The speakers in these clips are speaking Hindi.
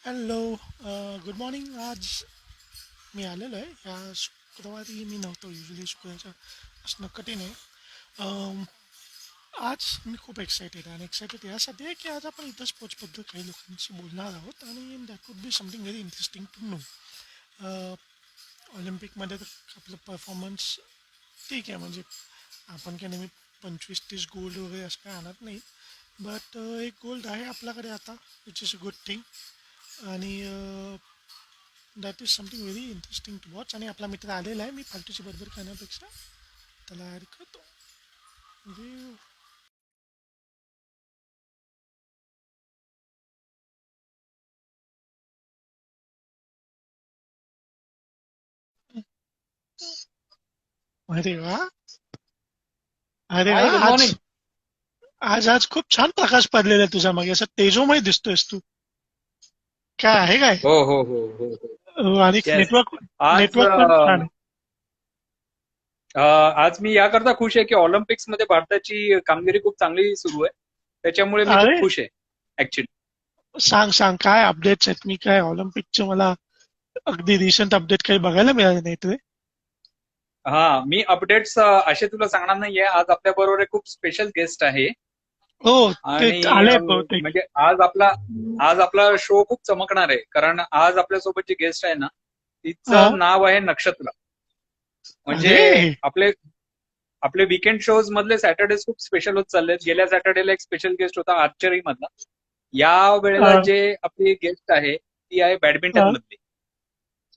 हॅलो. Good morning. आज मी आलेलो आहे. शुक्रवारी मी नव्हतो. युजली शुक्रवारचं असणं कठीण आहे. अम, आज मी खूप एक्सायटेड आहे आणि एक्सायटेड यासाठी आहे की आज आपण इतर स्पोर्ट्सबद्दल काही लोकांशी बोलणार आहोत आणि that would be something very interesting to know. ऑलिम्पिकमध्ये तर आपलं परफॉर्मन्स ठीक आहे, म्हणजे आपण काय नेहमी 25-30 गोल्ड वगैरे असं काय आणत नाही. बट एक गोल्ड आहे आपल्याकडे आता, which is a good thing. आणि that is something very interesting to watch. आणि आपला मित्र आलेला आहे, मी फालतूची बडबड करण्यापेक्षा त्याला ॲड करतो. म्हणजे अरे वा. अरे वा. हाय, गुड आज मॉर्निंग. आज आज खूप छान प्रकाश पडलेला आहे तुझ्या मागे, असं तेजोमय दिसतोयस तू. काय आहे काय? हो हो हो हो हो. आणि येस. नेटवर्क आज नेटवर्क पण छान आहे. आज मी याकरता खुश आहे की ऑलिम्पिक्स मध्ये भारताची कामगिरी खूप चांगली सुरू आहे. त्याच्यामुळे मी खूप अरे, खुश आहे ऍक्च्युली. सांग सांग काय अपडेट्स आहेत. मी काय ऑलिम्पिकचे मला अगदी रिसेंट अपडेट काही बघायला मिळाले नाहीत रे. हा, मी अपडेट्स असे तुला सांगणार नाहीये. आज आपल्या बरोबर एक खूप स्पेशल गेस्ट आहे. हो, ते आणि आले बहुतेक. म्हणजे आज आपला शो खूप चमकणार आहे, कारण आज आपल्यासोबत जी गेस्ट आहे ना, हा. तिचं नाव आहे नक्षत्र. म्हणजे अरे. आपले आपले वीकेंड शोज मधले सॅटर्डेज खूप स्पेशल होत चाललेत. गेल्या सॅटर्डेला एक स्पेशल गेस्ट होता आर्चरी मधला. या वेळेला हा. जे आपली गेस्ट आहे ती आहे बॅडमिंटन हा. मधली.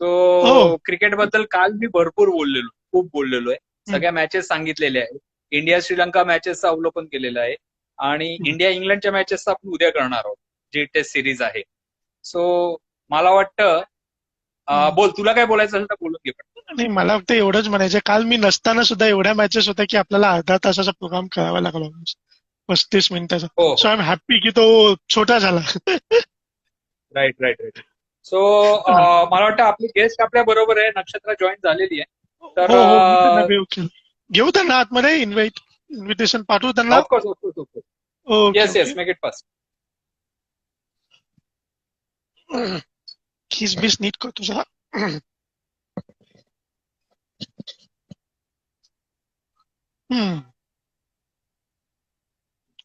सो हो. क्रिकेट बद्दल काल मी भरपूर बोललेलो, खूप बोललेलो आहे. हम्म, सगळ्या मॅचेस सांगितलेल्या आहेत. इंडिया श्रीलंका मॅचेसचं अवलोकन केलेलं आहे. आणि हम्म. इंडिया इंग्लंडच्या मॅचेसचं आपण उद्या करणार आहोत, जी टेस्ट सिरीज आहे. सो मला वाटतं, हम्म. बोल, तुला काय बोलायचं असेल तर बोलून घे पण. नाही, मला फक्त एवढंच म्हणायचं, काल मी नसताना सुद्धा एवढ्या मॅचेस होत्या की आपल्याला अर्धा तासाचा प्रोग्राम करावा लागला, 35 मिनिटाचा. हो सो हो. आय एम हॅप्पी की तो छोटा झाला. Right right right. सो हा. मला वाटतं आपली गेस्ट आपल्या बरोबर आहे, नक्षत्र जॉईन झालेली आहे. तर हो हो, मी त्यांना घेऊ त्यांना आतमध्ये इन्व्हिटेशन पाठवू त्यांना. Of course of course of course. Okay yes okay. Yes, make it fast. खीस बीस नीट करतो जरा. हम्म.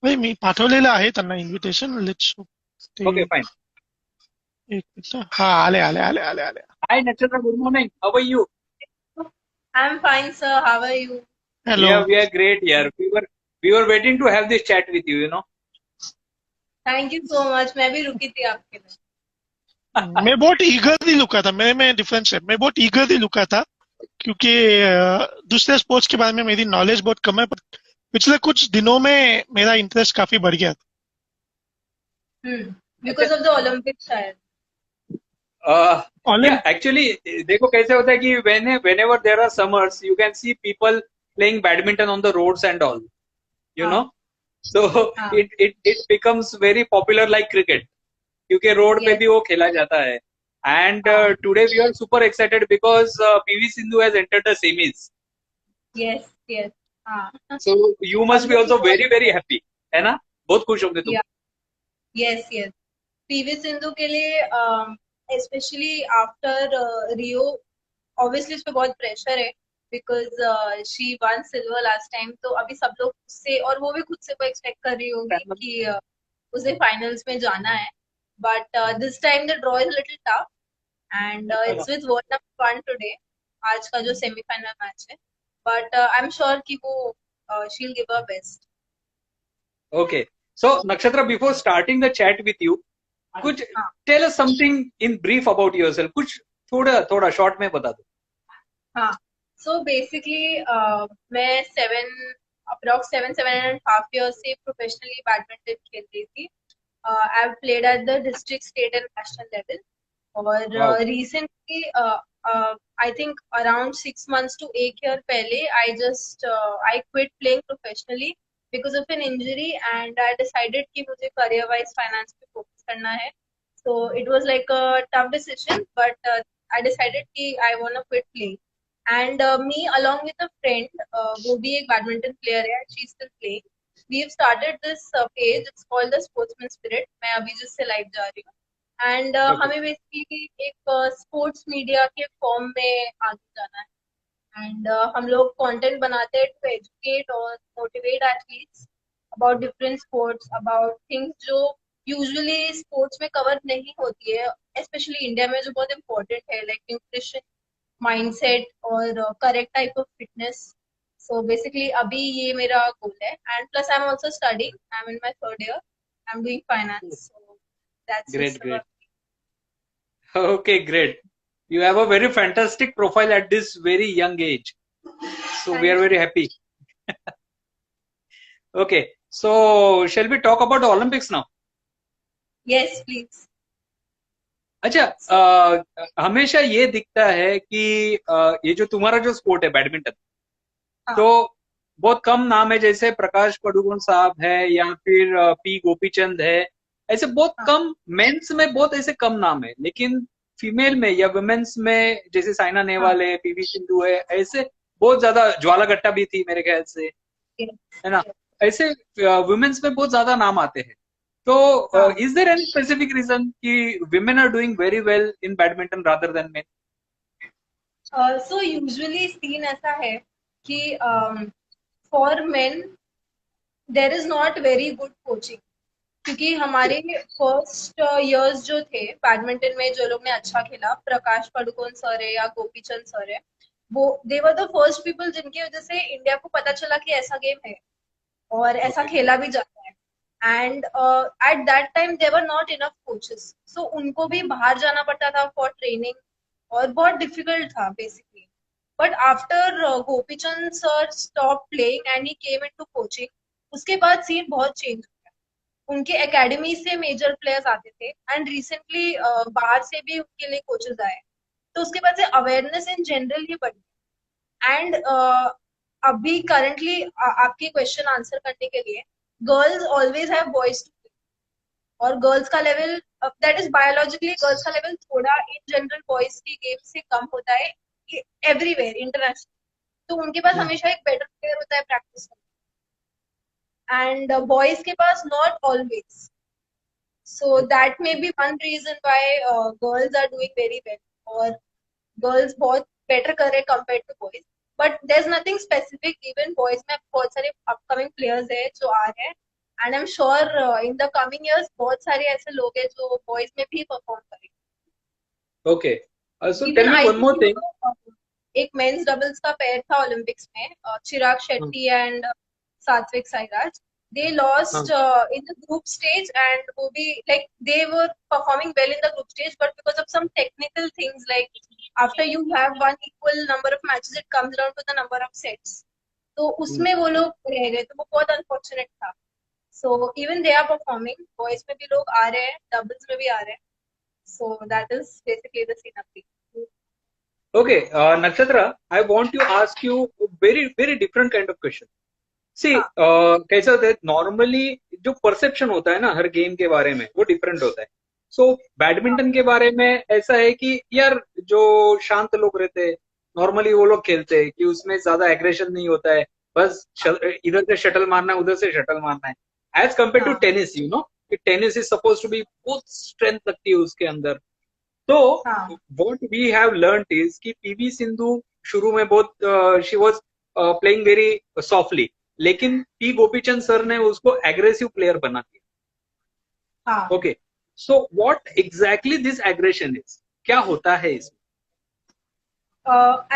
नाही, मी पाठवलेलं आहे त्यांना इन्व्हिटेशन. लेट्स ते. Okay fine. एक मिनिट. हा, आले आले आले आले आले. Hi Nakshatra, good morning, how are you? I'm fine, sir. How are you? Hello. We are great here. We were waiting to have this chat with you, you know. Thank you so much. मैं भी रुकी थी आपके लिए. मैं बहुत ईगरली लुका था, मेरे में डिफरेंस है, मैं बहुत ईगरली लुका था क्योंकि दूसरे स्पोर्ट्स के बारे में मेरी नॉलेज बहुत कम है, पर पिछले कुछ दिनों में मेरा इंटरेस्ट काफी बढ़ गया था. Because of the Olympics, शायद. Yeah, ऑलिम्प actually, देखो कैसे होता है कि whenever there are summers, you can see people playing badminton on the roads and all, you know. हाँ So हाँ. it becomes very popular like cricket, क्योंकि रोड पे Yes. भी वो खेला जाता है. And हाँ. today we are super excited because PV Sindhu has entered the semis. Yes. Yes. हाँ. So you must हम be लोग also तो very very happy, है ना? बहुत खुश होंगे तुम. yeah. Yes. Yes. PV Sindhu के लिए स्पेशली आफ्टर रियो ऑब्वियसली उस पर बहुत प्रेशर है because she one silver last time, तो अभी सब लोग उससे और वो भी खुद से वो एक्सपेक्ट कर रही होगी कि उसे फाइनल्स में जाना है. But this time the draw is little tough and it's with world number one today, आज का जो सेमीफाइनल मैच है. बट आई एम श्योर कि वो शील give her best. Okay. So Nakshatra, before starting the chat with you, कुछ हाँ tell us something in brief about yourself. कुछ थोड़ा थोड़ा short में बता दो. हाँ. सो बेसिकली मैं अप्रॉक्स 7.5 years से प्रोफेशनली बैडमिंटन खेल रही थी. I have played at the district, state and national level. Wow. और recently I think around 6 months to 1 year पहले I quit playing professionally because of an injury, and I decided कि मुझे करियर वाइज फाइनेंस पे फोकस करना है. So it was like a tough decision, but I decided कि I want to quit playing. And me along with a friend, वो भी एक बैडमिंटन प्लेयर है, she's still playing. We've started this page. It's called the Sportsman Spirit. मैं अभी जिससे लाइव जा रही हूँ. एंड ओके हमें बेसिकली एक स्पोर्ट्स मीडिया के फॉर्म में आगे जाना है एंड हम लोग कंटेंट बनाते हैं टू एजुकेट और motivate athletes about different sports about things जो यूजुअली स्पोर्ट्स में कवर नहीं होती है, स्पेशली इंडिया में जो बहुत इंपॉर्टेंट है, लाइक न्यूट्रिशन, माइंडसेट और correct type of fitness. So basically अभी ये मेरा गोल है and plus I am also studying, I am in my third year, I am doing finance, so that's great just great okay great you have a very fantastic profile at this very young age, so we are thank very happy. Okay, so shall we talk about the Olympics now? You. Yes please. अच्छा, हमेशा ये दिखता है कि ये जो तुम्हारा जो स्पोर्ट है बैडमिंटन, तो बहुत कम नाम है, जैसे प्रकाश पडुकोन साहब है या फिर पी गोपीचंद है, ऐसे बहुत कम. मेंस में बहुत ऐसे कम नाम है, लेकिन फीमेल में या वुमेन्स में जैसे साइना नेहवाल है, पीवी सिंधु है, ऐसे बहुत ज्यादा, ज्वाला गट्टा भी थी मेरे ख्याल से, है ना, ऐसे वुमेन्स में बहुत ज्यादा नाम आते हैं. तो is there any specific reason कि women are doing very well in badminton rather than men? So usually seen ऐसा है कि for men there is not very good coaching, क्योंकि हमारे फर्स्ट इयर्स जो थे बैडमिंटन में, जो लोग ने अच्छा खेला, प्रकाश पडुकोन सर है या गोपीचंद सर है, वो दे वर द फर्स्ट पीपल जिनकी वजह से इंडिया को पता चला कि ऐसा गेम है और ऐसा Okay. खेला भी जाता है. And at that time there were not enough coaches, so उनको भी बाहर जाना पड़ता था फॉर ट्रेनिंग और बहुत डिफिकल्ट था basically. But after Gopichand sir stop playing and he came into coaching, उसके बाद सीन बहुत चेंज हो गया. उनके एकेडमी से मेजर प्लेयर्स आते थे एंड रिसेंटली बाहर से भी उनके लिए कोचेस आए, तो उसके बाद से अवेयरनेस इन जनरल ही बढ़ी. एंड अभी करंटली आपकी क्वेश्चन आंसर करने के लिए, girls always have boys to play, और गर्ल्स का level, that is biologically girls का लेवल थोड़ा इन जनरल बॉयज की गेम से कम होता है एवरीवेयर इंटरनेशनल. तो उनके पास हमेशा एक बेटर प्लेयर होता है प्रैक्टिस में, एंड बॉयज के पास not always. So that may be one reason why girls are doing very well, और गर्ल्स बहुत बेटर कर रहे compare to boys. But there is nothing specific, even boys में बहुत सारे अपकमिंग प्लेयर्स है जो आ रहे हैं and I am sure in the coming years बहुत सारे ऐसे लोग हैं जो बॉयज में भी परफॉर्म करेंगे. Okay. So even tell me आई one more thing. एक मेंस डबल्स का पेयर था ओलंपिक्स में, Chirag Shetty and Satwik Sairaj. they lost in the group stage, and वो भी like they were performing well in the group stage, but because of some technical things, like after you have one equal number of matches it comes down to the number of sets, तो उसमें वो लोग रह गए, तो वो बहुत अनफॉर्चुनेट था. so even they are performing, boys में भी लोग आ रहे हैं, डबल्स में भी आ रहे हैं. so that is basically the scene up. Okay, Nakshatra, I want to ask you a very very different kind of question. सी कैसा होता है, नॉर्मली जो परसेप्शन होता है ना हर गेम के बारे में, वो डिफरेंट होता है. सो बैडमिंटन के बारे में ऐसा है कि यार जो शांत लोग रहते हैं नॉर्मली वो लोग खेलते हैं कि उसमें ज्यादा एग्रेशन नहीं होता है, बस इधर से शटल मारना है, उधर से शटल मारना है. As compare to tennis, you know, tennis is suppose to be बहुत स्ट्रेंथ लगती है उसके अंदर. तो what we have learned is कि पीवी सिंधु शुरू में बहुत she was playing very softly, लेकिन पी गोपीचंद सर ने उसको एग्रेसिव प्लेयर बना दिया. Okay, so what exactly this aggression is, क्या होता है इसमें?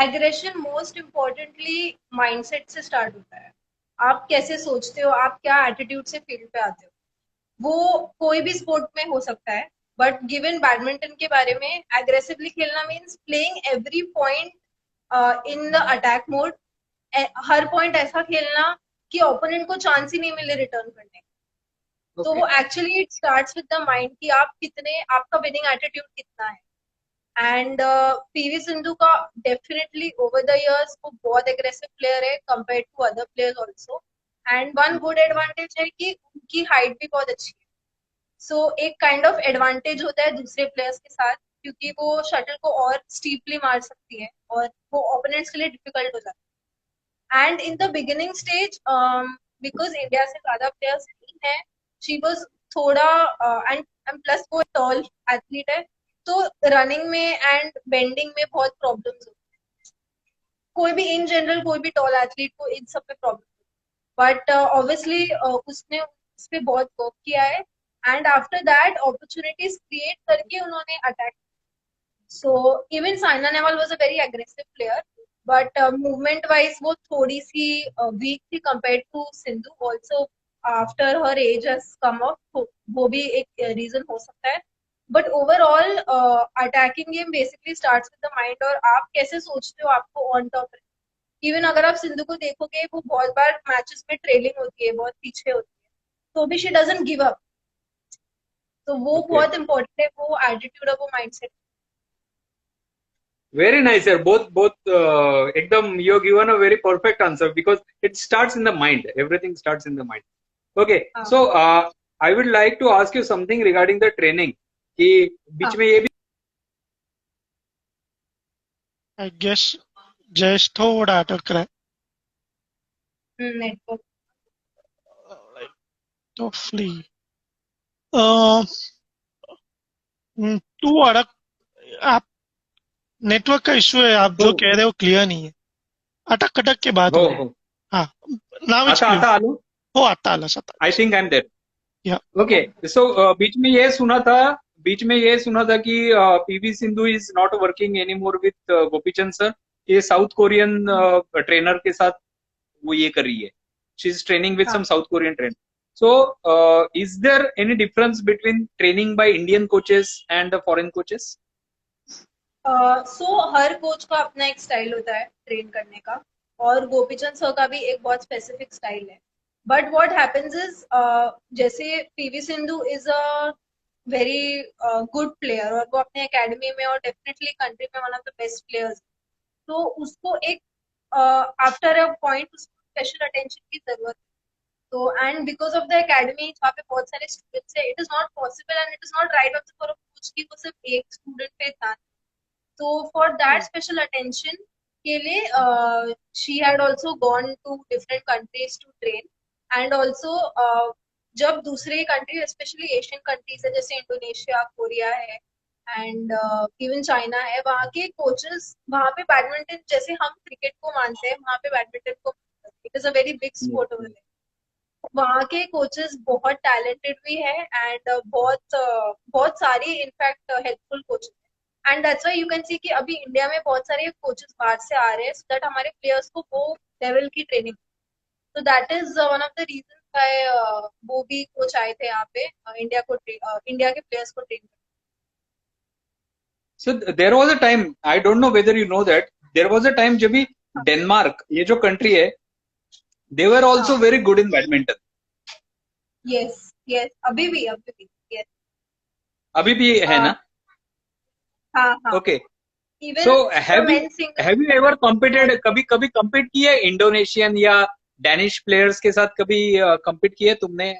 एग्रेशन मोस्ट इम्पोर्टेंटली माइंडसेट से स्टार्ट होता है. आप कैसे सोचते हो, आप क्या एटीट्यूड से फील्ड पे आते हो, वो कोई भी स्पोर्ट में हो सकता है. बट गिवन बैडमिंटन के बारे में, एग्रेसिवली खेलना means playing every point in the attack mode. Her point ऐसा खेलना कि ओपोनेंट को चांस ही नहीं मिले रिटर्न करने. तो वो actually it starts with the mind कि आप कितने, आपका विनिंग एटीट्यूड कितना है. एंड पीवी सिंधु का डेफिनेटली ओवर द इयर्स वो बहुत एग्रेसिव प्लेयर है compare to other players also. And one good advantage है कि उनकी हाइट भी बहुत अच्छी है. सो एक काइंड ऑफ एडवांटेज होता है दूसरे प्लेयर्स के साथ, क्योंकि वो शटल को और स्टीपली मार सकती है और वो ओपोनेंट्स के लिए डिफिकल्ट हो जाता है. And in the beginning stage, because India से ज्यादा प्लेयर्स नहीं है, शी वॉज थोड़ा एंड प्लस वो टॉल एथलीट है, तो रनिंग में एंड बेंडिंग में बहुत प्रॉब्लम्स होती है। कोई भी इन जनरल कोई भी टॉल एथलीट को इन सब में प्रॉब्लम, बट ऑब्वियसली उसने उस पे बहुत वर्क किया है and after that opportunities create करके उन्होंने attack. So even Saina Nehwal was a very aggressive player, but movement wise वो थोड़ी सी वीक थी compared to Sindhu. Also after her age has come off, वो भी एक रीजन हो सकता है। But overall attacking game basically starts with the mind, और आप कैसे सोचते हो आपको ऑन टॉप। इवन अगर आप सिंधु को देखोगे, वो बहुत बार मैचेस में ट्रेलिंग होती है, बहुत पीछे होती है, तो भी शी डजंट गिव अप। तो वो Okay. बहुत इंपॉर्टेंट है, वो एटीट्यूड और वो mindset. Very nice, sir. Both. Ekdam, you have given a very perfect answer because it starts in the mind. Everything starts in the mind. Okay. हाँ So, I would like to ask you something regarding the training. कि बीच हाँ में ये भी आई गेस जयेश थोड़ा अटक रहा नेटवर्क। है टफली। तू अड़क, आप नेटवर्क का इशू है, आप हो जो कह रहे हो क्लियर नहीं है, अटक अटक के बात हो रही है। हो हाँ, नाउ इट्स आता क्लियर। आता आलो. हो आता आला सता। I think I am there. या ओके. सो बीच में ये सुना था कि PV Sindhu is not working any more with Gopichand sir. ये साउथ कोरियन ट्रेनर के साथ वो ये कर रही है. शी इज ट्रेनिंग विद हाँ some south Korean trainer. So, is there any difference between training by Indian coaches and the foreign coaches? So her coach का अपना एक स्टाइल होता है ट्रेन करने का, और गोपीचंद सर का भी एक बहुत स्पेसिफिक स्टाइल है। बट व्हाट हैपेंस इज, जैसे PV Sindhu is a very good player, और वो अपने एकेडमी में और डेफिनेटली कंट्री में one of the best players. तो उसको एक आफ्टर अ पॉइंट उसको स्पेशल अटेंशन की जरूरत है। तो and because of the academy जहाँ पे बहुत सारे स्टूडेंट्स है, it is not possible and it is not right also for a coach की वो सिर्फ एक स्टूडेंट पे ध्यान। तो फॉर दैट स्पेशल अटेंशन के लिए she had also gone to different countries to train. And also जब दूसरे कंट्री स्पेशली एशियन कंट्रीज है, जैसे इंडोनेशिया, कोरिया है एंड इवन चाइना है, वहाँ के कोचेस, वहाँ पे बैडमिंटन जैसे हम क्रिकेट को मानते हैं, वहाँ पे बैडमिंटन को, it is a very big Yes, sport over yes. There. वहाँ के कोचेस बहुत टैलेंटेड भी है एंड बहुत सारी इनफैक्ट हेल्पफुल कोचेस है। And that's why you can see कि अभी इंडिया में बहुत सारे कोचेस बाहर से आ रहे हैं, सो दैट हमारे प्लेयर्स को वो लेवल की ट्रेनिंग। तो that is one of the reason why वो भी कोच आए थे यहाँ पे इंडिया के प्लेयर्स को train. So there was a time, I don't know whether you know that, there was a time जब भी डेनमार्क ये जो कंट्री है, they were also हाँ very good in badminton. Yes yes, अभी भी यस। अभी भी है ना? हाँ हाँ, Okay. Even So the men single. have you ever competed, कभी कभी compete किया इंडोनेशियन या डैनिश प्लेयर्स के साथ कभी compete किया तुमने?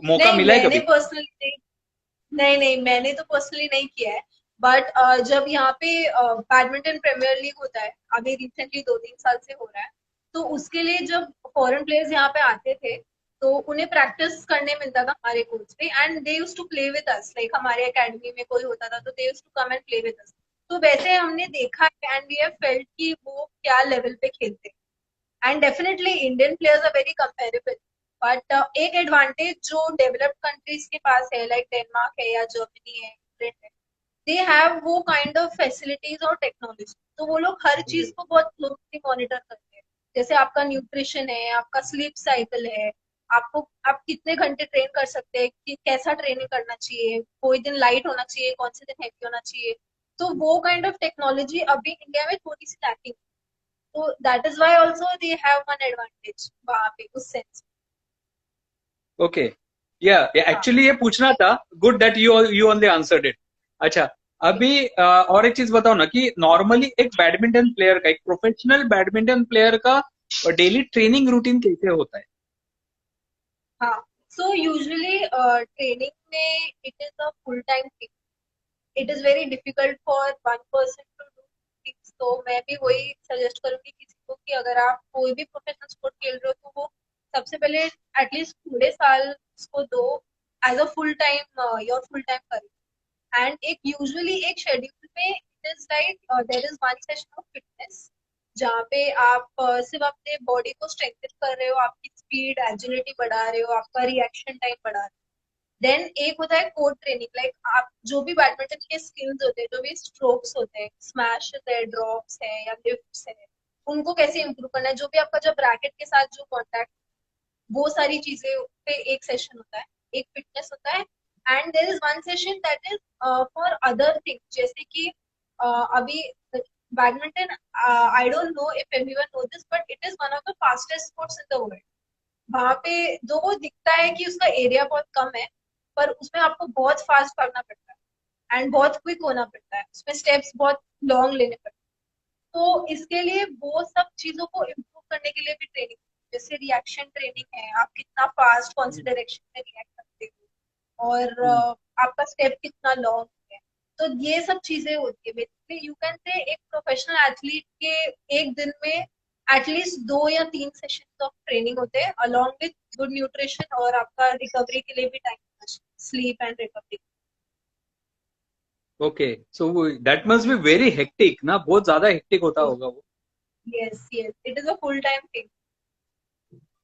मौका नहीं मिला है मैंने कभी? पर्सनली नहीं नहीं, मैंने तो पर्सनली नहीं किया है। बट जब यहाँ पे बैडमिंटन प्रीमियर लीग होता है, अभी रिसेंटली 2-3 साल से हो रहा है, तो उसके लिए जब फॉरेन प्लेयर्स यहाँ पे आते थे, तो उन्हें प्रैक्टिस करने मिलता था हमारे कोच पे, and they used to play with us. Like हमारे एकेडमी में कोई होता था तो they used to come and play with us. तो वैसे हमने देखा है एंड वी हैव फेल्ट कि वो क्या लेवल पे खेलते हैं। And definitely Indian players are very comparable, but एक एडवांटेज जो डेवलप्ड कंट्रीज के पास है, लाइक डेनमार्क है या जर्मनी है, इंग्लैंड है, दे हैव वो काइंड ऑफ फैसिलिटीज और टेक्नोलॉजी। तो वो लोग हर चीज को बहुत क्लोजली मॉनिटर करते हैं। जैसे आपका न्यूट्रिशन है, आपका स्लीप साइकिल है, आपको आप कितने घंटे ट्रेन कर सकते हैं, कि कैसा ट्रेनिंग करना चाहिए, कोई दिन लाइट होना चाहिए, कौन से दिन हैवी होना चाहिए। तो वो काइंड ऑफ टेक्नोलॉजी अभी इंडिया में थोड़ी सी लैकिंग। तो that is why also they have one advantage वहां पे उस सेंस। ओके. या हाँ एक्चुअली ये पूछना था. Good that you only answered it. अच्छा, अभी और एक चीज बताओ ना कि नॉर्मली एक बैडमिंटन प्लेयर का, एक प्रोफेशनल बैडमिंटन प्लेयर का डेली ट्रेनिंग रूटीन कैसे होता है? हाँ, सो यूजुअली ट्रेनिंग में it is a full time thing. It is very difficult for one person to do things. तो मैं भी वही सजेस्ट करूंगी किसी को कि अगर आप कोई भी प्रोफेशनल स्पोर्ट खेल रहे हो, तो वो सबसे पहले एटलीस्ट पूरे साल उसको दो as a full time, your full time career. And एक यूजुअली एक शेड्यूल में it is like there is one session of fitness जहाँ पे आप सिर्फ अपने बॉडी को स्ट्रेंथन कर रहे हो, आपकी स्पीड एजिलिटी बढ़ा रहे हो, आपका रिएक्शन टाइम बढ़ा रहे हो। देन एक होता है कोर ट्रेनिंग, लाइक आप जो भी बैडमिंटन के स्किल्स होते हैं, जो भी स्ट्रोक्स होते हैं, स्मैश है, ड्रॉप्स है या लिफ्ट्स है, उनको कैसे इंप्रूव करना है, जो भी आपका जब रैकेट के साथ जो कॉन्टैक्ट, वो सारी चीजें पे एक सेशन होता है, एक फिटनेस होता है। And there is one session that is for other things, जैसे कि अभी badminton, I don't know if everyone know this, but it is one of the fastest sports in the world. वहां पे जो वो दिखता है कि उसका एरिया बहुत कम है, पर उसमें आपको बहुत फास्ट भागना पड़ता है एंड बहुत क्विक होना पड़ता है, उसमें स्टेप्स बहुत लॉन्ग लेने पड़ते हैं। तो इसके लिए वो सब चीजों को इम्प्रूव करने के लिए भी ट्रेनिंग, जैसे रिएक्शन ट्रेनिंग है, आप कितना फास्ट कौन सी डायरेक्शन में रिएक्ट करते हो, और आपका स्टेप कितना लॉन्ग है। तो ये सब चीजें होती है बेसिकली। यू कैन से एक प्रोफेशनल एथलीट के एक दिन में एटलीस्ट 2 या 3 सेशन ऑफ ट्रेनिंग होते हैं, अलॉन्ग विद गुड न्यूट्रिशन और आपका रिकवरी के लिए भी time, sleep and recovery. Okay, so that must be very hectic ना, बहुत ज्यादा हेक्टिक होता होगा वो। Yes yes, it is a full time thing.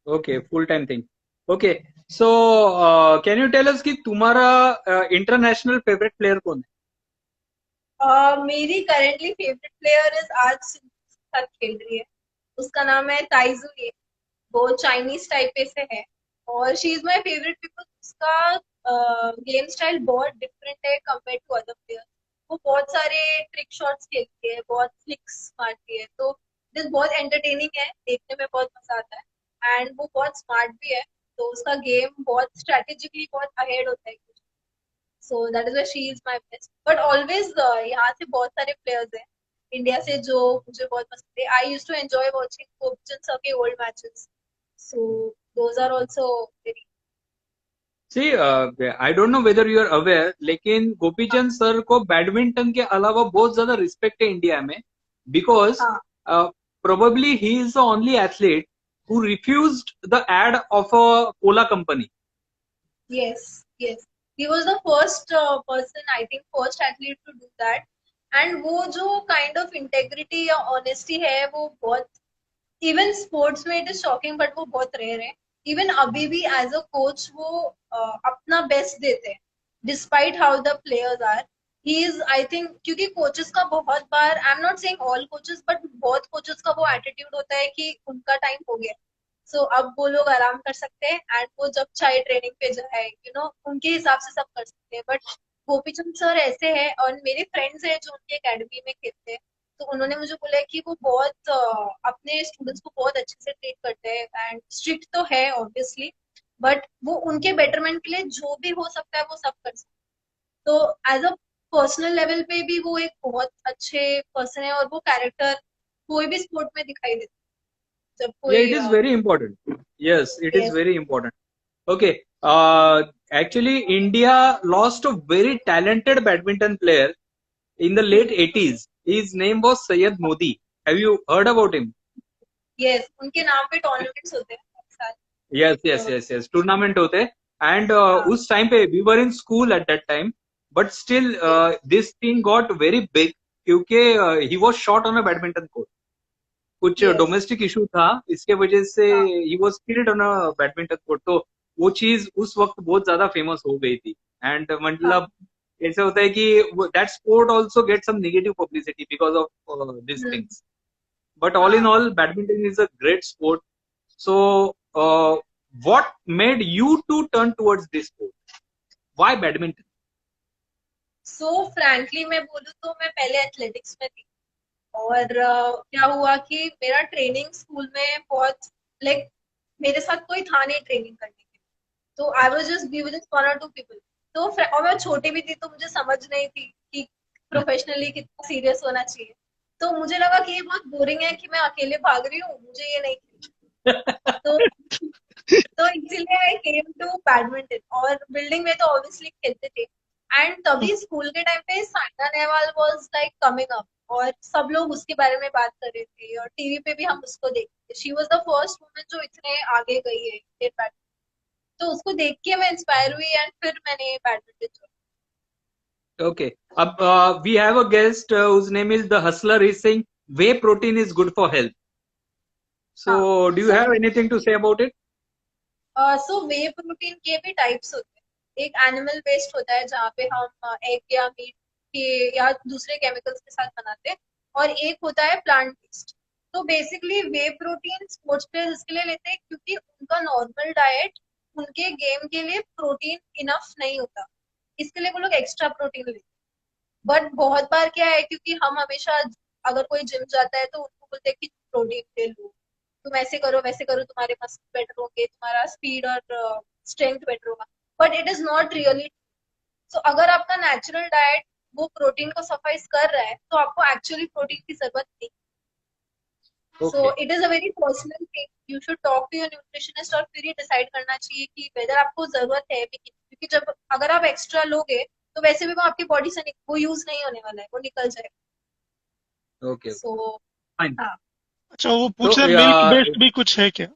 Okay, full time thing. Okay, so can you tell us कि तुम्हारा इंटरनेशनल फेवरेट प्लेयर कौन है? मेरी करेंटली फेवरेट प्लेयर इज आज साथ खेल रही है, उसका नाम है ताइजू ये। वो चाइनीज टाइपे से है और she is my favourite because उसका गेम स्टाइल बहुत डिफरेंट है कंपेयर टू अदर प्लेयर्स। वो बहुत सारे ट्रिक शॉट्स खेलती है, बहुत फ्लिक्स मारती है, तो दिस बहुत एंटरटेनिंग है, देखने में बहुत मजा आता है। एंड वो बहुत स्मार्ट भी है, तो उसका गेम बहुत स्ट्रेटेजिकली बहुत अहेड होता है। So that is why she is my best. But always यहाँ से बहुत सारे प्लेयर्स हैं इंडिया से जो मुझे बहुत पसंद है। I used to enjoy watching Gopichand sir के old matches, so those are also very. See, I don't know whether you are aware, लेकिन गोपीचंद सर को बैडमिंटन के अलावा बहुत ज्यादा रिस्पेक्ट है इंडिया में, बिकॉज हाँ, probably he is the only athlete who refused the ad of a cola company. yes yes, he was the first person, I think first athlete to do that। And वो जो काइंड ऑफ इंटेग्रिटी या ऑनेस्टी है वो बहुत, इवन स्पोर्ट्स में इट इज शॉकिंग बट वो बहुत रेयर है। इवन अभी भी एज अ कोच वो अपना बेस्ट देते हैं despite how the players are. He is I think, क्योंकि कोचेस का बहुत बार, I am not saying all coaches but बहुत कोचेस का वो एटीट्यूड होता है कि उनका टाइम हो गया, सो अब वो लोग आराम कर सकते हैं एंड वो जब चाहे ट्रेनिंग पे जाए, उनके हिसाब से सब कर सकते हैं। बट गोपीचंद सर ऐसे हैं, और मेरे फ्रेंड्स हैं जो उनके एकेडमी में खेलते हैं, तो उन्होंने मुझे बोला है कि वो बहुत अपने स्टूडेंट्स को बहुत अच्छे से ट्रीट करते हैं एंड स्ट्रिक्ट तो है ऑब्वियसली, बट वो उनके बेटरमेंट के लिए जो भी हो सकता है वो सब कर सकते हैं। तो एज अ पर्सनल लेवल पे भी वो एक बहुत अच्छे पर्सन है, और वो कैरेक्टर कोई भी स्पोर्ट में दिखाई देता है जब Yeah, कोई it is very important. Yes, it is yes, very important. Okay, actually India lost a very talented badminton player in the late 80s. His name was Syed Modi. Have you heard about him? yes, उनके नाम पे टूर्नामेंट्स होते हैं हर साल। Yes. Tournament होते, and हाँ, उस time पे we were in school at that time, but still this thing got very big क्योंकि he was shot on a badminton court. कुछ yes, डोमेस्टिक इशू था, इसके वजह से हाँ, he was killed on a badminton court. तो वो चीज उस वक्त बहुत ज्यादा फेमस हो गई थी। एंड हाँ, मतलब ऐसे होता है कि that sport also get some negative publicity because of this hmm, things, but all in हाँ। All badminton is a great sport. So what made you to turn towards this sport? Why badminton? So frankly मैं बोलूँ तो मैं पहले एथलेटिक्स में थी, और क्या हुआ कि मेरा ट्रेनिंग स्कूल में बहुत, लाइक मेरे साथ कोई था नहीं ट्रेनिंग करने के लिए, तो I was just be with 1 or 2 people. तो और मैं छोटी भी थी तो मुझे समझ नहीं थी कि प्रोफेशनली कितना सीरियस होना चाहिए। तो मुझे लगा कि ये बहुत बोरिंग है कि मैं अकेले भाग रही हूँ, मुझे ये नहीं खेलना। तो तो इसीलिए आई केम टू बैडमिंटन, और बिल्डिंग में तो ऑब्वियसली खेलते थे। एंड तभी स्कूल के टाइम पे Saina Nehwal was like coming up, और सब लोग उसके बारे में बात कर रहे थे और टीवी पे भी हम उसको देखते थे. She was the first woman जो इतने आगे गई है इंडियन बैडमिंटन. तो उसको देख के मैं इंस्पायर हुई एंड फिर मैंने badminton. Okay. We have a guest whose name is the Hustler. He's saying whey protein is good for health. So, do you have anything to say about it? So way protein के भी टाइप्स होते हैं. एक एनिमल बेस्ड होता है जहाँ पे हम एग या मीट के या दूसरे केमिकल्स के साथ बनाते हैं, और एक होता है प्लांट बेस्ड. तो बेसिकली वे प्रोटीन स्पोर्ट्स प्लेयर्स इसके लिए लेते हैं क्योंकि उनका नॉर्मल डाइट उनके गेम के लिए प्रोटीन इनफ नहीं होता, इसके लिए वो लोग एक्स्ट्रा प्रोटीन लेते हैं. बट बहुत बार क्या है, क्योंकि हम हमेशा अगर कोई जिम जाता है तो उनको बोलते हैं कि प्रोटीन ले लो, तुम ऐसे करो वैसे करो, तुम्हारे मसल बेटर होंगे, तुम्हारा स्पीड और स्ट्रेंथ बेटर होगा. But it is not really. So अगर आपका नेचुरल डाइट वो प्रोटीन को सफाइज कर रहा है तो आपको एक्चुअली प्रोटीन की जरूरत नहीं. So it is a very personal thing. You should talk to your nutritionist और फिर ही डिसाइड करना चाहिए कि वेदर आपको जरूरत है भी नहीं. क्योंकि जब अगर आप एक्स्ट्रा लोगे तो वैसे भी वो आपकी बॉडी से वो यूज नहीं होने वाला है, वो निकल जाएगा. Okay. सो Fine. हाँ. अच्छा, वो पूछ तो रहे मिल्क बेस्ड भी कुछ है क्या?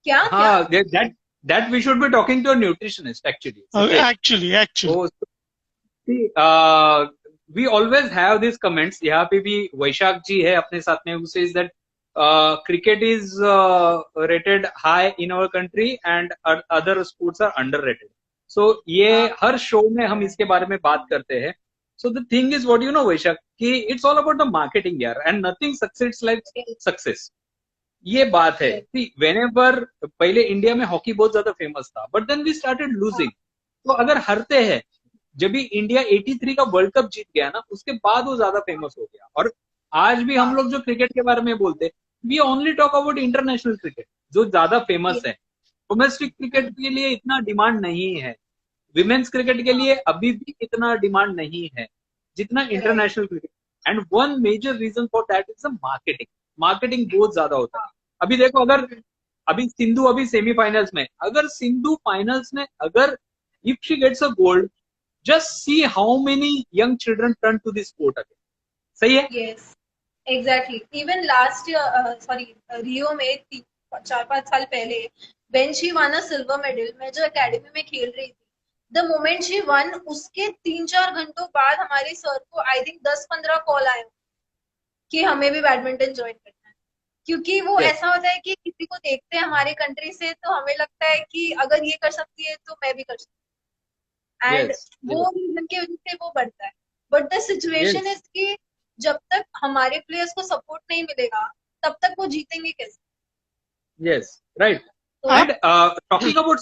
क्या हाँ, that we should be talking to a nutritionist actually. Okay. Actually Oh, see, we always have these comments. यहाँ पे भी वैशाख जी है अपने साथ में, who says that cricket is rated high in our country and other sports are underrated. So ये हर शो में हम इसके बारे में बात करते हैं. So the thing is what you know वैशाख, कि it's all about the marketing यार, and nothing succeeds like success. ये बात है. See, whenever पहले इंडिया में हॉकी बहुत ज्यादा फेमस था, but then we started losing. तो अगर हारते हैं, जब भी इंडिया 83 का वर्ल्ड कप जीत गया ना, उसके बाद वो ज्यादा फेमस हो गया. और आज भी हम लोग जो क्रिकेट के बारे में बोलते हैं, we only talk about international cricket जो ज्यादा फेमस है. डोमेस्टिक क्रिकेट के लिए इतना डिमांड नहीं है, विमेन्स क्रिकेट के लिए अभी भी इतना डिमांड नहीं है जितना international cricket. And one major reason for that is marketing. Marketing बहुत ज्यादा होता है. अभी देखो, अगर अभी सिंधु अभी सेमीफाइनल्स में, अगर सिंधु फाइनल्स में, अगर if she gets a gold, just see how many young children turn to this sport again. सही है? Yes, exactly. Even last year, रियो में 4-5 साल पहले, when she won a silver medal, मैं जो एकेडमी में खेल रही थी, the moment she won, उसके 3-4 घंटों बाद हमारे सर को आई थिंक 10-15 कॉल आए कि हमें भी बैडमिंटन ज्वाइन करना है. क्योंकि वो ऐसा होता है कि किसी को देखते हैं हमारे कंट्री से तो हमें लगता है कि अगर ये कर सकती है तो मैं भी कर सकती हूँ. एंड वो रीजन की वजह से वो बढ़ता है. बट द सिचुएशन इज कि जब तक हमारे प्लेयर्स को सपोर्ट नहीं मिलेगा तब तक वो जीतेंगे कैसे? Yes, right. And talking about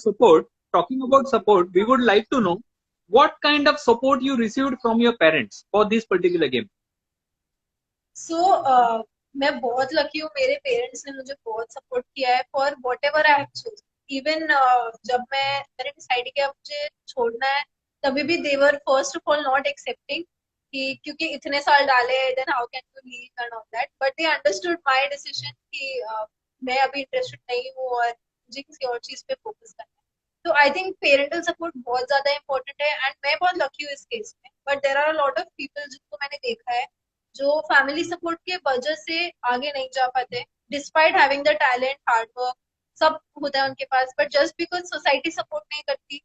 support, we would like to know what kind of support you received from your parents for this particular game. So मैं बहुत लकी हूँ, मेरे पेरेंट्स ने मुझे बहुत सपोर्ट किया है for whatever I have choose. Even जब मैंने डिसाइड किया मुझे छोड़ना है, तभी भी they were first of all not accepting कि क्योंकि इतने साल डाले then how can you leave and all that. But they understood my decision कि मैं अभी इंटरेस्टेड नहीं हूँ और मुझे किसी और चीज पे फोकस करना है. तो आई थिंक पेरेंटल सपोर्ट बहुत ज्यादा इंपॉर्टेंट है एंड मैं बहुत लकी हूँ इस केस में. But there are a lot of people जिनको मैंने देखा है जो फैमिली सपोर्ट के वजह से आगे नहीं जा पाते, despite having the talent, hard work सब होता है उनके पास, but just because society support नहीं करती,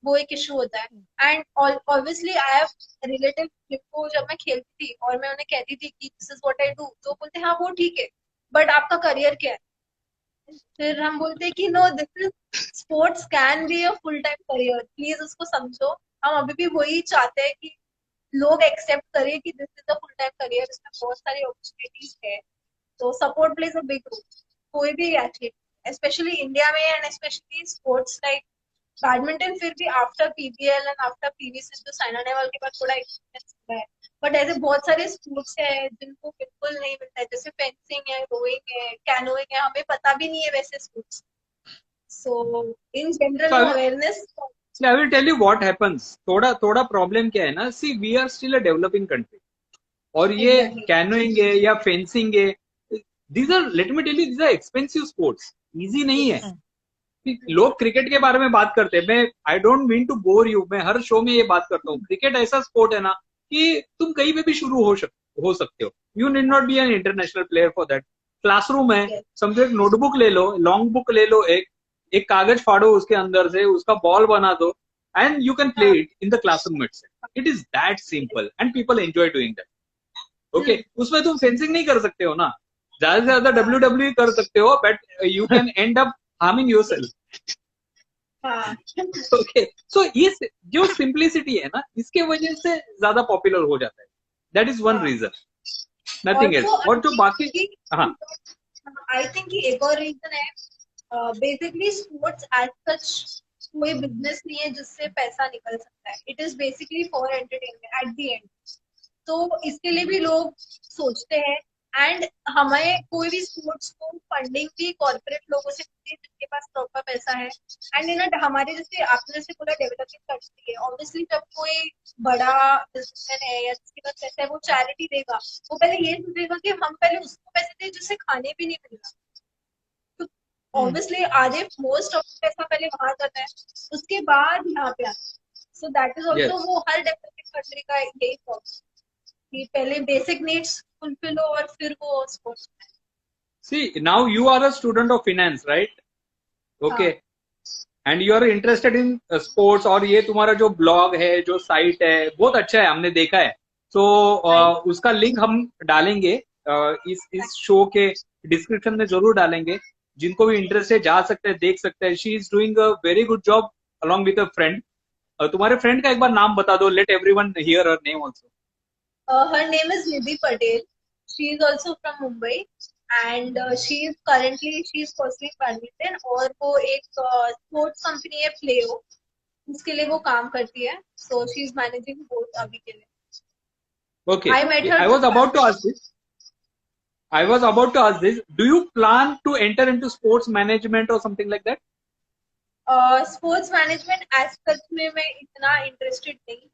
वो एक इशू होता है. And obviously I have relative जिनको जब मैं खेलती थी और मैं उन्हें कहती थी कि this is what I do, तो बोलते हाँ वो ठीक है बट आपका करियर क्या है? फिर हम बोलते कि no, this is sports can be a full time career, please उसको समझो. हम अभी भी वही चाहते हैं कि लोग एक्सेप्ट करें कि this is a full time career, इसमें बहुत सारी अपॉर्चुनिटीज है. तो support plays a big role. कोई भी एथलीट, स्पेशली इंडिया में and specially sports like badminton, फिर भी after PBL and after PV Sindhu, Saina Nehwal के पास थोड़ा एक्सपीरियंस हुआ है. बट ऐसे बहुत सारे स्पोर्ट्स है जिनको बिल्कुल नहीं मिलता है, जैसे फेंसिंग है, रोइंग है, कैनोइंग है, हमें पता भी नहीं है वैसे sports. So in general awareness. So I will tell you what happens. थोड़ा प्रॉब्लम क्या है ना, see we are still a developing country. और ये कैनोइंग है या फेंसिंग है, these are, let me tell you, these are expensive sports. Easy नहीं है. लोग क्रिकेट के बारे में बात करते हैं, मैं I don't mean to bore you, मैं हर शो में ये बात करता हूँ. क्रिकेट ऐसा स्पोर्ट है ना कि तुम कहीं पे भी शुरू हो सकते हो. You need not be an international player for that. Classroom है, Yes. समझो एक नोटबुक ले लो, लॉन्ग बुक ले लो, एक एक कागज फाड़ो उसके अंदर से, उसका बॉल बना दो, and you can play it in the classroom itself. It is that simple and people enjoy doing that. Okay, उसमें तुम फेंसिंग नहीं कर सकते हो ना, ज्यादा से ज्यादा WWE कर सकते हो, but you can and up harming yourself. हाँ. ओके, सो ये जो सिंप्लिसिटी है ना, इसके वजह से ज्यादा पॉपुलर हो जाता है. दैट इज वन हाँ. Reason, nothing else. और जो बाकी, हाँ, आई थिंक एक और रीजन है, बेसिकली स्पोर्ट्स एज सच कोई बिजनेस नहीं है जिससे पैसा निकल सकता है. It is basically for entertainment at the end. तो इसके लिए भी लोग सोचते हैं. एंड हमें कोई भी स्पोर्ट्स को फंडिंग भी कॉर्पोरेट लोगों से मिलती है जिनके पास प्रॉपर पैसा है. एंड इन हमारे जैसे आपने जैसे पूरा डेवलपिंग कंट्री है, ऑब्वियसली जब कोई बड़ा बिजनेसमैन है या जिसके पास पैसा है वो चैरिटी देगा, वो पहले ये सोचेगा कि हम पहले उसको पैसे दें जिससे खाने भी नहीं मिल रहा. तो ऑब्वियसली आधे मोस्ट ऑफ पैसा पहले वहां जाता है, उसके बाद यहाँ पे आता है. So that is also yes. वो हर डेवलपिंग कंट्री का यही प्रॉब्लम कि पहले बेसिक नीड्स फुलफिल हो और फिर वो स्पोर्ट्स में. See, now you are a student of finance, right? Okay. And you are interested in sports, और ये तुम्हारा जो ब्लॉग है, जो साइट है, बहुत अच्छा है, हमने देखा है. तो उसका लिंक हम डालेंगे इस शो के डिस्क्रिप्शन में, जरूर डालेंगे. जिनको भी इंटरेस्ट है जा सकते हैं, देख सकते हैं. She is doing a very good job along with a friend. तुम्हारे फ्रेंड का एक बार नाम बता दो, late everyone here her name also. Her name is Nidhi Patel. She is also from Mumbai and she is pursuing badminton और वो एक स्पोर्ट्स कंपनी है प्लेयो, उसके लिए वो काम करती है. So she is managing both अभी के लिए. Okay, I met her I was about to ask this. Do you plan to enter into sports management or something like that? Sports management as सच में मैं इतना इंटरेस्टेड नहीं हूँ,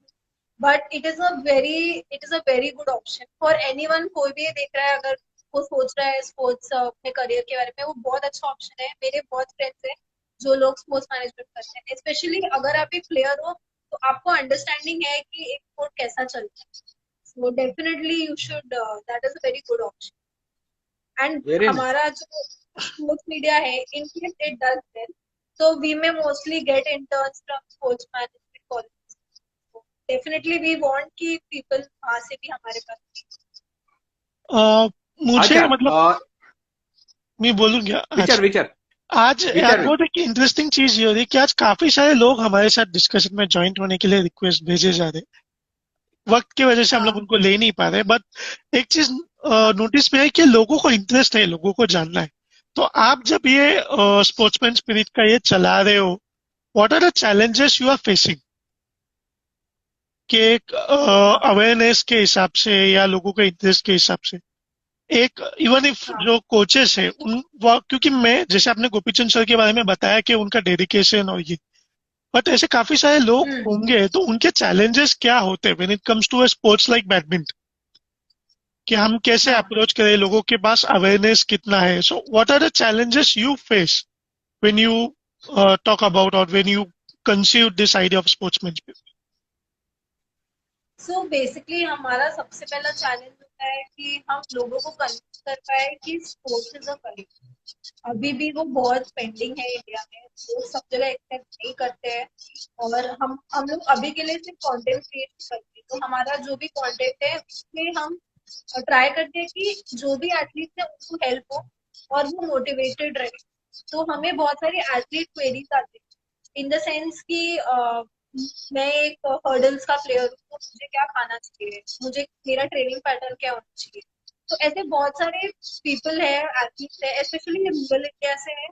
but it is a very good option for anyone. कोई भी ये देख रहा है, अगर वो सोच रहा है स्पोर्ट्स अपने करियर के बारे में, वो बहुत अच्छा ऑप्शन है. मेरे बहुत फ्रेंड्स हैं जो लोग स्पोर्ट्स मैनेजमेंट करते हैं. स्पेशली अगर आप एक प्लेयर हो तो आपको अंडरस्टैंडिंग है कि एक स्पोर्ट कैसा चलता है. So definitely you should, that is a very good option. And Very nice. हमारा जो स्पोर्ट्स मीडिया है, in case it does well, so we may mostly get interns from sports management colleges. So definitely we want कि people वहाँ से भी हमारे पास. मुझे अच्छा, मतलब मैं बोलूँ क्या विचार आज बहुत एक इंटरेस्टिंग चीज ये हो रही है कि आज काफी सारे लोग हमारे साथ डिस्कशन में ज्वाइंट होने के लिए रिक्वेस्ट भेजे जा रहे. वक्त की वजह से हम लोग उनको ले नहीं पा रहे, बट एक चीज नोटिस में है कि लोगों को इंटरेस्ट है, लोगों को जानना है. तो आप जब ये स्पोर्ट्समैन स्पिरिट का ये चला रहे हो, what are the challenges you are facing? कि एक अवेयरनेस के हिसाब से या लोगों के इंटरेस्ट के हिसाब से, एक इवन इफ जो कोचेस है उन क्योंकि मैं जैसे आपने गोपीचंद सर के बारे में बताया कि उनका डेडिकेशन और ये, बट ऐसे काफी सारे लोग होंगे, तो उनके चैलेंजेस क्या होते हैं when it comes to a sports like badminton, कि हम कैसे अप्रोच करें, लोगों के पास अवेयरनेस कितना है? So what are the challenges you face when you talk about और when you conceive this idea of sportsman spirit? So basically हमारा सबसे पहला चैलेंज होता है कि हम लोगों को कन्विंस कर पाए कि स्पोर्ट्स इज अ करियर. अभी भी वो बहुत पेंडिंग है इंडिया में, लोग सब जगह एक्सेप्ट नहीं करते हैं. और हम लोग अभी के लिए सिर्फ कंटेंट क्रिएट करते हैं. तो हमारा जो भी कंटेंट है उसमें हम ट्राई करते हैं कि जो भी एथलीट है उनको हेल्प हो और वो मोटिवेटेड रहे. तो हमें बहुत सारी एथलीट क्वेरीज आती है इन द सेंस कि मैं एक हर्डल्स का प्लेयर हूँ, तो मुझे क्या खाना चाहिए, मुझे मेरा ट्रेनिंग पैटर्न क्या होना चाहिए. तो ऐसे बहुत सारे पीपल है, एथलीट्स है, स्पेशली रूरल इंडिया से है,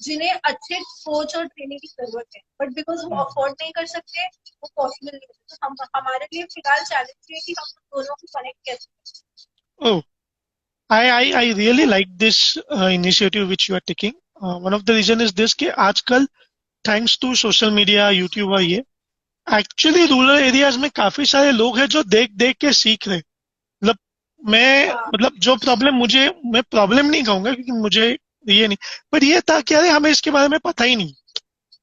जिन्हें अच्छे कोच और ट्रेनिंग की जरूरत है, बट बिकॉज वो अफोर्ड नहीं कर सकते, वो पॉसिबल नहीं होता. तो हम हमारे लिए फिलहाल चैलेंज है कि हम दोनों को कनेक्ट कैसे करें. Oh, I really like this initiative which you are taking. One of the reason is this कि आजकल thanks to social media, YouTube और ये एक्चुअली रूरल एरियाज में काफी सारे लोग हैं जो देख देख के सीख रहे. मतलब मतलब जो प्रॉब्लम मैं प्रॉब्लम नहीं कहूंगा क्योंकि मुझे ये नहीं, पर ये था कि अरे हमें इसके बारे में पता ही नहीं.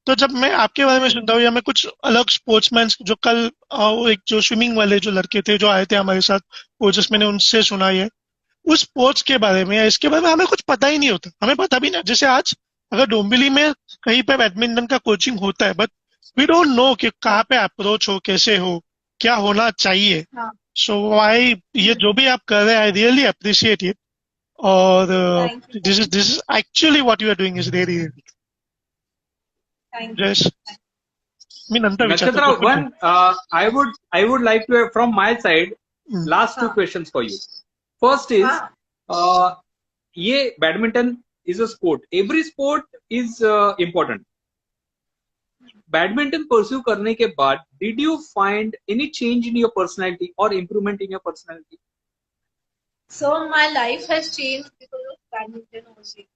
तो जब मैं आपके बारे में सुनता हूँ या मैं कुछ अलग स्पोर्ट्समैन जो कल वो एक जो स्विमिंग वाले जो लड़के थे जो आए थे हमारे साथ, कोचेस, मैंने उनसे सुना है उस स्पोर्ट्स के बारे में या इसके बारे में हमें कुछ पता ही नहीं होता, हमें पता भी नहीं। जैसे आज अगर डोंबिवली में कहीं पे बैडमिंटन का कोचिंग होता है, बट वी डोंट नो कि कहाँ पे अप्रोच हो, कैसे हो, क्या होना चाहिए। हाँ। सो आई ये जो भी आप कर रहे हैं, आई रियली अप्रिशिएट इट। और thank you, this is actually what you are doing is really thank you. Just मी नंतर विचारतो Nakshatra, तो one, I would like to have from my side last two हाँ questions for you. First is, हाँ ये badminton is a sport. Every sport is important. Badminton pursue करने के बाद did you find any change in your personality or improvement in your personality? So my life has changed because of badminton only.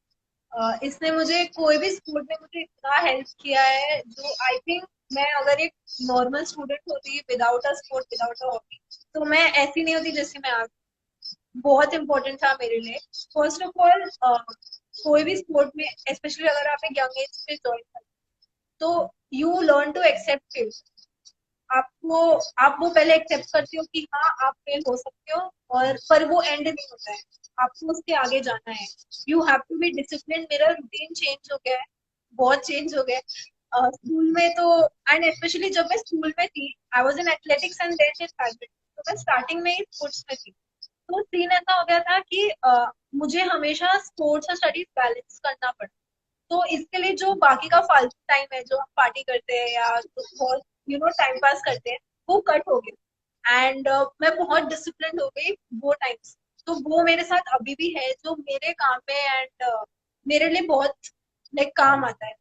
इसने मुझे कोई भी स्पोर्ट में मुझे इतना हेल्प किया है जो आई थिंक मैं अगर एक नॉर्मल स्टूडेंट होती without a sport without a hobby तो मैं ऐसी नहीं होती जैसे मैं आज। बहुत इंपॉर्टेंट था मेरे लिए। फर्स्ट ऑफ ऑल कोई भी स्पोर्ट में स्पेशली अगर आप एक यंग एज पे ज्वाइन करते तो you learn to accept it. आपको आप वो पहले एक्सेप्ट करते हो कि हाँ आप फेल हो सकते हो और पर वो एंड नहीं होता है, आपको उसके आगे जाना है। You have to be discipline. मेरा रूटीन चेंज हो गया है, बहुत चेंज हो गया है। स्कूल में तो एंड स्पेशली जब मैं स्कूल में थी I was in athletics and then in badminton, तो मैं स्टार्टिंग में ही स्पोर्ट्स में थी। तो सीन ऐसा हो गया था कि मुझे हमेशा स्पोर्ट्स और स्टडीज बैलेंस करना पड़ा। तो इसके लिए जो बाकी का फालतू टाइम है जो हम पार्टी करते हैं या बहुत टाइम पास करते हैं वो कट हो गया एंड मैं बहुत डिसिप्लिन हो गई वो टाइम्स। तो वो मेरे साथ अभी भी है जो मेरे काम में एंड मेरे लिए बहुत लाइक काम आता है।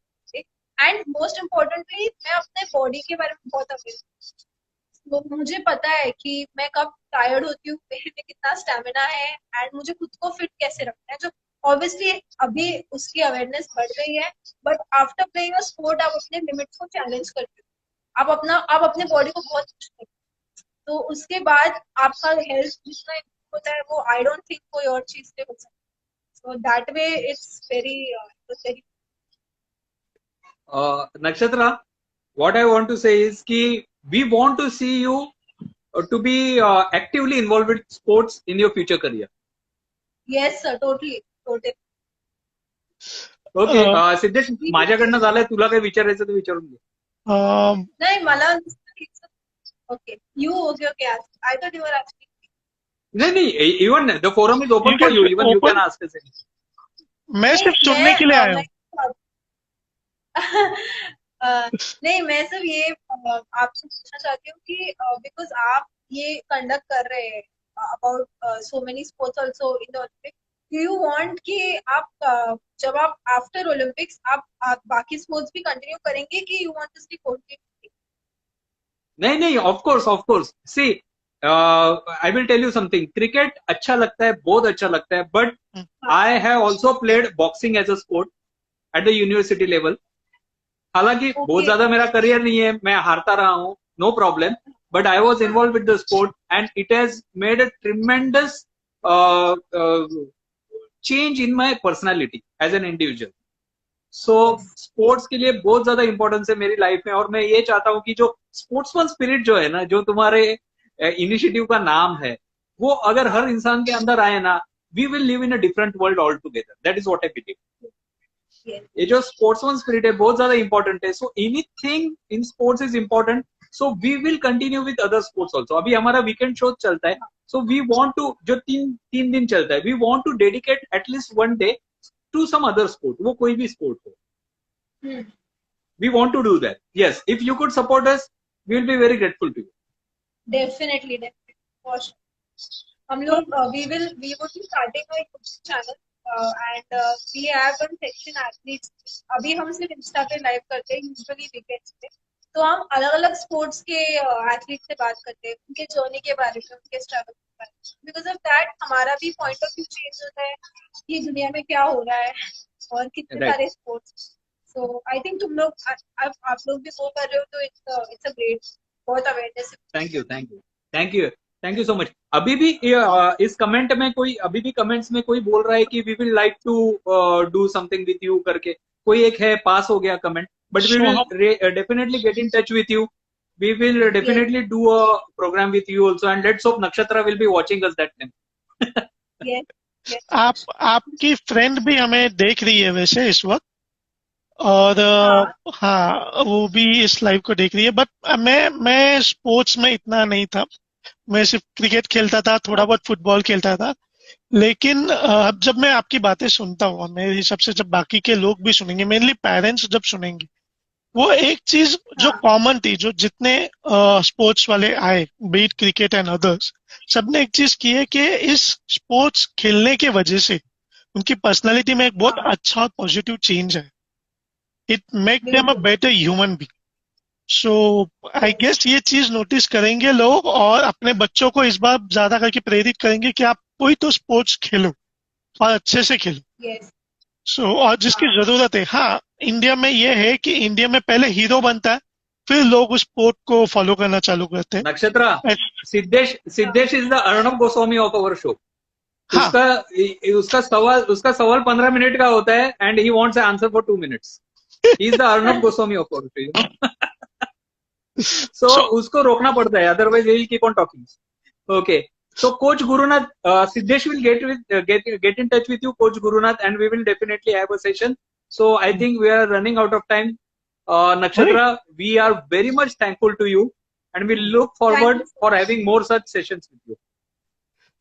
एंड मोस्ट इम्पोर्टेंटली मैं अपने बॉडी के बारे में बहुत अवेयर हूँ। तो मुझे पता है कि मैं कब टायर्ड होती हूँ, मेरे में कितना स्टेमिना है एंड मुझे खुद को फिट कैसे रखना है। जो ऑब्वियसली अभी उसकी अवेयरनेस बढ़ गई है but after playing a sport आप अपने लिमिट्स को चैलेंज करते हो, आप अपने बॉडी को बहुत पुश करते हो। तो उसके बाद आपका हेल्थ जितना improve होता है वो आई डोंट थिंक कोई और चीज से हो सकता। So that way it's very Nakshatra, what I want to say is कि we want to see you to be actively involved with sports in your future career. Yes sir totally totally. Okay Siddhesh, माझ्याकडनं झालंय, तुला काही विचारायचं तर विचारून घे. नाही मला okay you okay okay I thought you are asking. नहीं नहीं, even the forum is open for you, even you can ask us anything. मैं सिर्फ सुनने के लिए आया हूँ। नहीं मैं सिर्फ ये आपसे पूछना चाहती हूँ कि बिकॉज आप ये कंडक्ट कर रहे हैं about so many sports also in the Olympic, do you want कि आप जब आप आफ्टर ओलंपिक्स आप बाकी स्पोर्ट्स भी कंटिन्यू करेंगे कि you want to stick only? नहीं नहीं, of course see, I will tell you something. Cricket अच्छा लगता है, बहुत अच्छा लगता है, but I have also played boxing as a sport at the university level. हालांकि बहुत ज्यादा मेरा करियर नहीं है, मैं हारता रहा हूँ, no problem, but I was involve with the sport and it has made a tremendous change in my personality as an individual. So sports के लिए बहुत ज्यादा इंपॉर्टेंस है मेरी लाइफ में, और मैं ये चाहता हूँ कि जो स्पोर्ट्समैन स्पिरिट जो है ना, जो तुम्हारे इनिशिएटिव का नाम है, वो अगर हर इंसान के अंदर आए ना, we will live in a different world all together. That is what I believe. ये जो स्पोर्ट्समैन स्पिरिट है बहुत ज्यादा इंपॉर्टेंट है. So anything in sports is important. So we will continue with other sports also. अभी हमारा वीकेंड शो चलता है, सो वी वांट टू, जो तीन दिन चलता है, we want to dedicate at least one day to some other sport, वो कोई भी स्पोर्ट हो. We want to do that. Yes, if you could support us, we will be very grateful to you. Definitely for sure. हम लोग we would be starting a YouTube channel and we have one section athletes. अभी हम सिर्फ इंस्टा पे लाइव करते हैं यूजुअली वीकेंड्स पे, तो हम अलग अलग स्पोर्ट्स के एथलीट से बात करते हैं, उनके जर्नी के बारे में, उनके स्ट्रगल के बारे में। बिकॉज ऑफ दैट हमारा भी पॉइंट ऑफ व्यू चेंज होता है कि दुनिया में क्या हो रहा है और कितने सारे स्पोर्ट्स। सो आई थिंक तुम लोग आप लोग भी वो कर रहे हो, तो इट्स अ ग्रेट, बहुत awareness. Thank you so much. अभी भी इस कमेंट में कोई, अभी भी कमेंट्स में कोई बोल रहा है कि we will like to do something with you करके. कोई एक है पास हो गया comment, but we will definitely get in touch with you. We will definitely do a program with you also, and let's hope Nakshatra will be watching us that time. Yes, yes. आपकी फ्रेंड भी हमें देख रही है वैसे इस वक्त, और हाँ, हाँ वो भी इस लाइव को देख रही है, बट मैं स्पोर्ट्स में इतना नहीं था. मैं सिर्फ क्रिकेट खेलता था, थोड़ा बहुत फुटबॉल खेलता था. लेकिन अब जब मैं आपकी बातें सुनता हूँ, मेरे हिसाब से जब बाकी के लोग भी सुनेंगे, मेनली पेरेंट्स जब सुनेंगे, वो एक चीज जो हाँ, कॉमन थी, जो जितने स्पोर्ट्स वाले आए, बीट क्रिकेट एंड अदर्स, सबने एक चीज की है कि इस स्पोर्ट्स खेलने के वजह से उनकी पर्सनालिटी में एक बहुत हाँ, अच्छा और पॉजिटिव चेंज है. इट मेक देम अ बिल्कुल. Better human being. So I Yes, guess ये चीज नोटिस करेंगे लोग, और अपने बच्चों को इस बार ज्यादा करके प्रेरित करेंगे कि आप कोई तो स्पोर्ट्स खेलो और अच्छे से खेलो. yes, और जिसकी हाँ, जरूरत है, हाँ, इंडिया में ये है कि इंडिया में पहले हीरो बनता है, फिर लोग उस स्पोर्ट को फॉलो करना चालू करते हैं. Nakshatra, Siddesh हाँ, is the Arnab Goswami of our show. हाँ. उसका सवाल 15 मिनट का होता है, and he wants an answer for 2 minutes. He is the Arnab Goswami of our show, you know. So So, उसको रोकना पड़ता है, otherwise he will keep on talking. Okay. So Coach Gurunath, Siddesh will get in touch with you, Coach Gurunath, and we will definitely have a session. So I think we are running out of time. Nakshatra, we are very much thankful to you, and we look forward Thank you so for much. having more such sessions with you.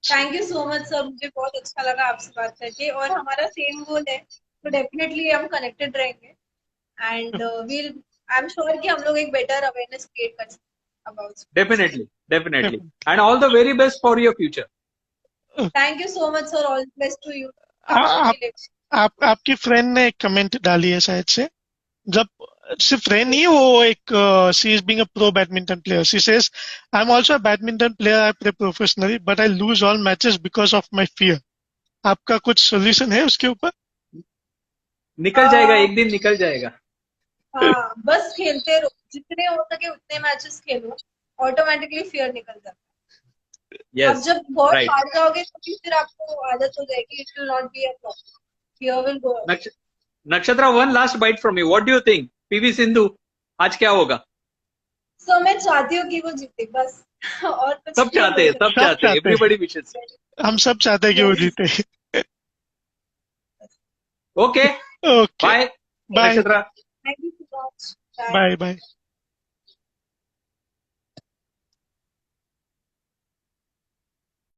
Thank you so much sir, मुझे बहुत अच्छा लगा आपसे बात करके, और हमारा सेम गोल है, तो डेफिनेटली हम कनेक्टेड रहेंगे. And we'll I am sure कि हम लोग एक बेटर अवेयरनेस क्रिएट कर सकते about. Definitely. And all the very best for your future. Thank you so much sir, all the best to you. आप आपकी फ्रेंड ने एक कमेंट डाली है शायद से, जब सिर्फ फ्रेंड नहीं, वो एक she is being a pro badminton player. She says, I am also a badminton player, I play professionally, but I lose all matches because of my fear. आपका कुछ सोल्यूशन है उसके ऊपर? निकल जाएगा, एक दिन निकल जाएगा. हाँ, बस खेलते रहो, जितने हो सके उतने मैचेस खेलो, ऑटोमेटिकली फियर निकल जाता है. अब Yes, जब बहुत right. हार जाओगे तो फिर आपको आदत हो जाएगी, it will not be a problem, fear will go. Nakshatra, one last bite from you. What do you think? PV Sindhu, आज क्या होगा? सो मैं चाहती हूँ कि वो जीते बस. और कुछ सब नहीं चाहते हैं, बोल सब सब चाहते हैं. चाहते हैं. Everybody wishes. हम सब चाहते हैं कि वो Yes. जीते. Okay. Okay, Bye, bye Nakshatra. Thank you so much. Bye. Bye bye.